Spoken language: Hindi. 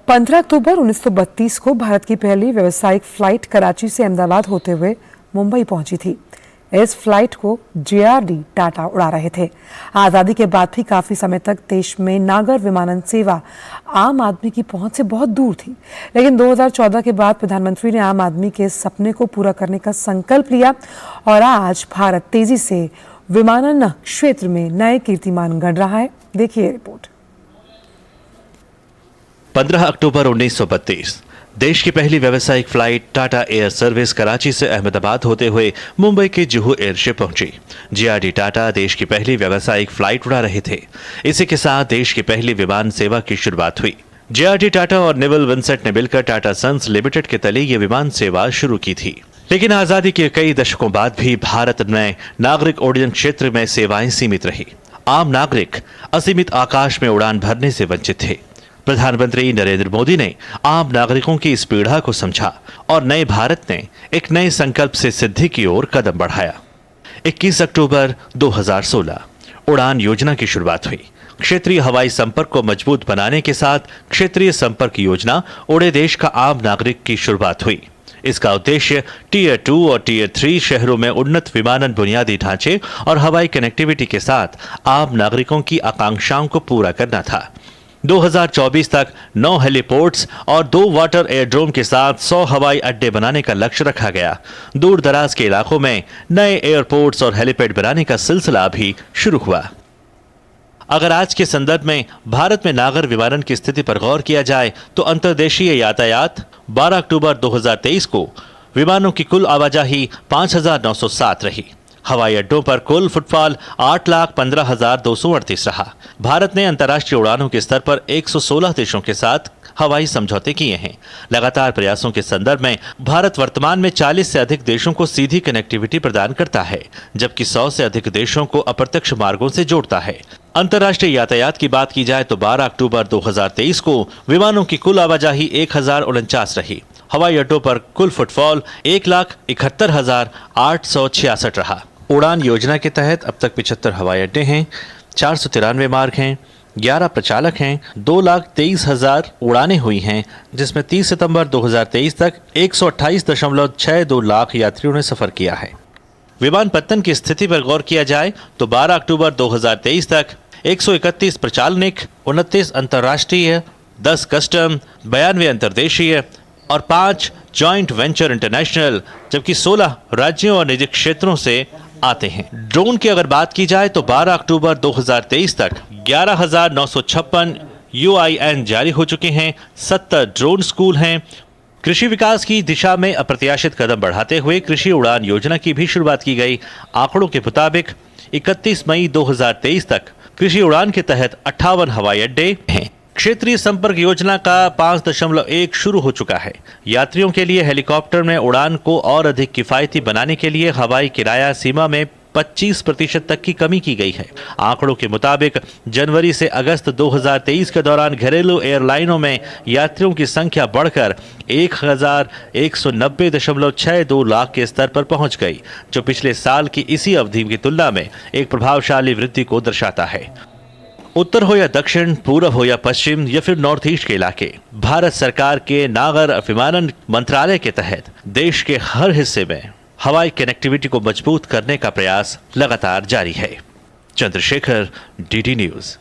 15 अक्टूबर 1932 को भारत की पहली व्यावसायिक फ्लाइट कराची से अहमदाबाद होते हुए मुंबई पहुंची थी। इस फ्लाइट को जे.आर.डी. टाटा उड़ा रहे थे। आज़ादी के बाद भी काफ़ी समय तक देश में नागर विमानन सेवा आम आदमी की पहुंच से बहुत दूर थी, लेकिन 2014 के बाद प्रधानमंत्री ने आम आदमी के सपने को पूरा करने का संकल्प लिया और आज भारत तेजी से विमानन क्षेत्र में नए कीर्तिमान गढ़ रहा है। देखिए रिपोर्ट। 15 अक्टूबर 1932 देश की पहली व्यावसायिक flight Tata air service Karachi से अहमदाबाद होते हुए मुंबई के जुहू एयरशिप पहुंची। जे.आर.डी. टाटा देश की पहली व्यावसायिक फ्लाइट उड़ा रहे थे। इसी के साथ देश की पहली विमान सेवा की शुरुआत हुई। जे.आर.डी. टाटा और नेवल विंसेंट ने मिलकर टाटा सन्स लिमिटेड के तले ये विमान सेवा शुरू की थी। लेकिन आजादी के कई दशकों बाद भी भारत में नागरिक उड्डयन क्षेत्र में सेवाएं सीमित रही। आम नागरिक असीमित आकाश में उड़ान भरने से वंचित थे। प्रधानमंत्री नरेंद्र मोदी ने आम नागरिकों की इस पीड़ा को समझा और नए भारत ने एक नए संकल्प से सिद्धि की ओर कदम बढ़ाया। 21 अक्टूबर 2016 उड़ान योजना की शुरुआत हुई। क्षेत्रीय हवाई संपर्क को मजबूत बनाने के साथ क्षेत्रीय संपर्क योजना उड़े देश का आम नागरिक की शुरुआत हुई। इसका उद्देश्य टीयर 2 और टीयर 3 शहरों में उन्नत विमानन बुनियादी ढांचे और हवाई कनेक्टिविटी के साथ आम नागरिकों की आकांक्षाओं को पूरा करना था। 2024 तक 9 हेलीपोर्ट्स और 2 वाटर एयरड्रोम के साथ 100 हवाई अड्डे बनाने का लक्ष्य रखा गया। दूर दराज के इलाकों में नए एयरपोर्ट्स और हेलीपैड बनाने का सिलसिला भी शुरू हुआ। अगर आज के संदर्भ में भारत में नागर विमानन की स्थिति पर गौर किया जाए तो अंतर्देशीय यातायात 12 अक्टूबर 2023 को विमानों की कुल आवाजाही 5,907 रही। हवाई अड्डों पर कुल फुटफॉल 8,15,238 रहा। भारत ने अंतर्राष्ट्रीय उड़ानों के स्तर पर 116 देशों के साथ हवाई समझौते किए हैं। लगातार प्रयासों के संदर्भ में भारत वर्तमान में 40 से अधिक देशों को सीधी कनेक्टिविटी प्रदान करता है, जबकि 100 से अधिक देशों को अप्रत्यक्ष मार्गों से जोड़ता है। अंतर्राष्ट्रीय यातायात की बात की जाए तो 12 अक्टूबर 2023 को विमानों की कुल आवाजाही 1049 रही। हवाई अड्डों पर कुल फुटफॉल 1,71,866 रहा। उड़ान योजना के तहत अब तक 75 हवाई अड्डे हैं, 493 मार्ग हैं, 11 प्रचालक हैं, 2,23,000 उड़ानें हुई हैं, जिसमें 30 सितंबर 2023 तक 128.62 लाख यात्रियों ने सफर किया है। विमानपत्तन की स्थिति पर गौर किया जाए तो 12 अक्टूबर 2023 तक 131 प्रचालनिक, 29 अंतर्राष्ट्रीय, 10 कस्टम, 92 अंतर्देशीय और 5 जॉइंट वेंचर इंटरनेशनल, जबकि 16 राज्यों और निजी क्षेत्रों से आते हैं। ड्रोन की अगर बात की जाए तो 12 अक्टूबर 2023 तक 11,956 UIN जारी हो चुके हैं। 70 ड्रोन स्कूल हैं। कृषि विकास की दिशा में अप्रत्याशित कदम बढ़ाते हुए कृषि उड़ान योजना की भी शुरुआत की गई। आंकड़ों के मुताबिक 31 मई 2023 तक कृषि उड़ान के तहत 58 हवाई अड्डे हैं। क्षेत्रीय संपर्क योजना का 5.1 शुरू हो चुका है। यात्रियों के लिए हेलीकॉप्टर में उड़ान को और अधिक किफायती बनाने के लिए हवाई किराया सीमा में 25% तक की कमी की गई है। आंकड़ों के मुताबिक जनवरी से अगस्त 2023 के दौरान घरेलू एयरलाइनों में यात्रियों की संख्या बढ़कर 1,190.62 लाख के स्तर पर पहुंच गई, जो पिछले साल की इसी अवधि की तुलना में एक प्रभावशाली वृद्धि को दर्शाता है। उत्तर हो या दक्षिण, पूर्व हो या पश्चिम या फिर नॉर्थ ईस्ट के इलाके, भारत सरकार के नागर विमानन मंत्रालय के तहत देश के हर हिस्से में हवाई कनेक्टिविटी को मजबूत करने का प्रयास लगातार जारी है। Chandrashekhar, DD news.